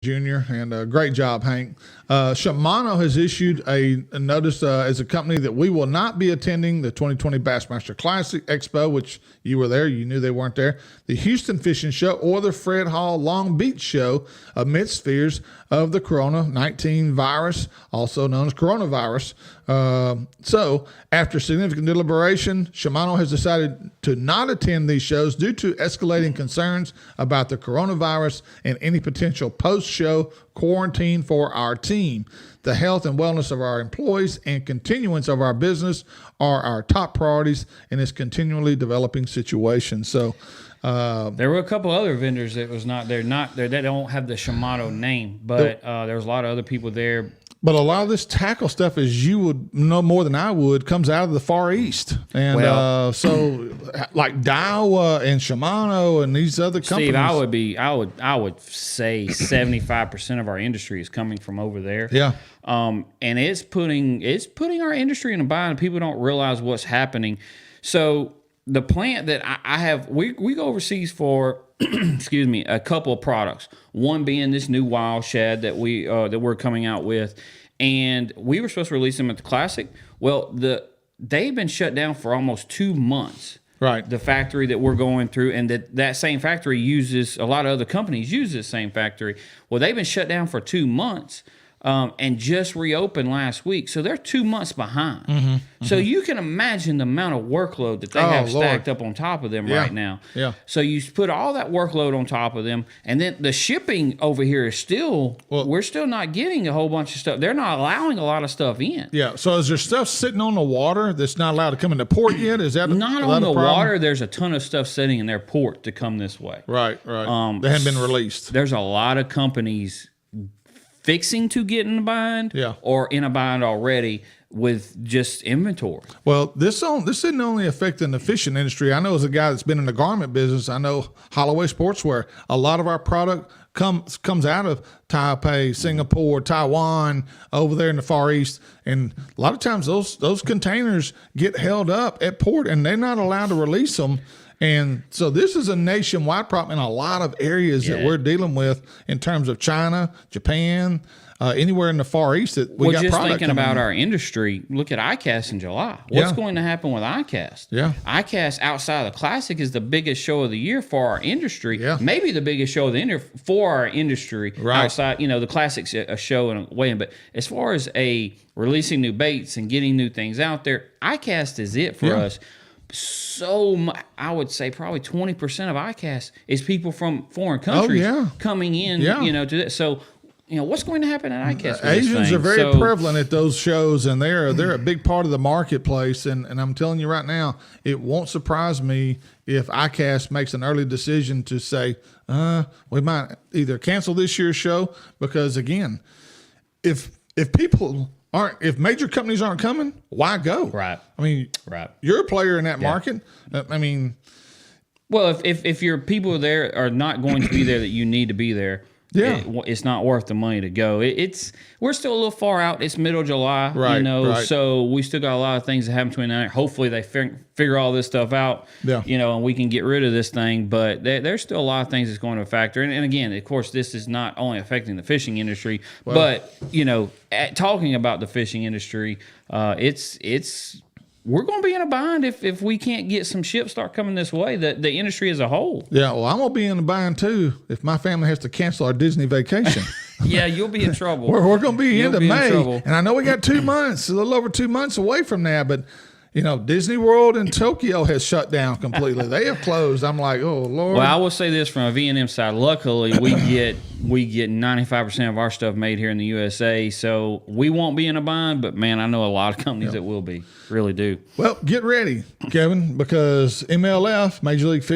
Jr. and great job, Hank. Shimano has issued a notice as a company that we will not be attending the 2020 Bassmaster Classic Expo, which you were there. You knew they weren't there. The Houston Fishing Show or the Fred Hall Long Beach Show amidst fears of the Corona-19 virus, also known as coronavirus. So after significant deliberation, Shimano has decided to not attend these shows due to escalating concerns about the coronavirus and any potential post-show quarantine for our team. The health and wellness of our employees and continuance of our business are our top priorities in this continually developing situation. So there were a couple other vendors that was not there. They don't have the Shimano name, but there was a lot of other people there. But a lot of this tackle stuff, as you would know more than I would, comes out of the Far East. And so like Daiwa and Shimano and these other companies. Steve, I would say 75% of our industry is coming from over there. Yeah. And it's putting our industry in a bind. People don't realize what's happening. So the plant that I have, we go overseas for excuse me, a couple of products. One being this new wild shad that we're coming out with, and we were supposed to release them at the Classic. Well, they've been shut down for almost 2 months. Right. The factory that we're going through, and that same factory uses, a lot of other companies use this same factory. Well, they've been shut down for 2 months. And just reopened last week. So they're 2 months behind. Mm-hmm, so you can imagine the amount of workload that they have stacked up on top of them right now. Yeah. So you put all that workload on top of them, and then the shipping over here is we're still not getting a whole bunch of stuff. They're not allowing a lot of in. Yeah. So is there stuff sitting on the water that's not allowed to come into port yet? Is that not on the water? There's a ton of stuff sitting in their port to come this way. Right. They haven't been released. There's a lot of companies fixing to get in a bind, or in a bind already with just inventory. Well, this isn't only affecting the fishing industry. I know as a guy that's been in the garment business, I know Holloway Sportswear. A lot of our product comes out of Taipei, Singapore, Taiwan, over there in the Far East, and a lot of times those containers get held up at port, and they're not allowed to release them. And so this is a nationwide problem in a lot of areas that we're dealing with in terms of China, Japan, anywhere in the Far East that we got just product thinking about in. our industry, look at ICAST in July. What's going to happen with ICAST? Yeah. ICAST outside of the Classic is the biggest show of the year for our industry. Yeah. Maybe the biggest show of the year for our industry outside, the Classic's a show and a weigh-in. But as far as releasing new baits and getting new things out there, ICAST is it for us. So I would say probably 20% of ICAST is people from foreign countries coming in, to this. So, what's going to happen at ICAST? Asians are very prevalent at those shows, and they're a big part of the marketplace. And I'm telling you right now, it won't surprise me if ICAST makes an early decision to say, we might either cancel this year's show, because again, if major companies aren't coming, why go? Right. I mean, you're a player in that market. I mean, well, if your people there are not going to be there that you need to be there, it's not worth the money to go. We're still a little far out. It's middle of July, so we still got a lot of things that happen between now. Hopefully they figure all this stuff out, and we can get rid of this thing. But there's still a lot of things that's going to factor. And again, of course, this is not only affecting the fishing industry, but talking about the fishing industry, we're going to be in a bind if we can't get some ships start coming this way, the industry as a whole. Yeah, well, I'm going to be in a bind too if my family has to cancel our Disney vacation. Yeah, you'll be in trouble. We're going to be into May. And I know we got 2 months, a little over 2 months away from that, but Disney World in Tokyo has shut down completely. They have closed. I'm like, oh, Lord. Well, I will say this from a V&M side. Luckily, we get 95% of our stuff made here in the USA, so we won't be in a bind, but, man, I know a lot of companies that will be. Really do. Well, get ready, Kevin, because MLF, Major League Fishing,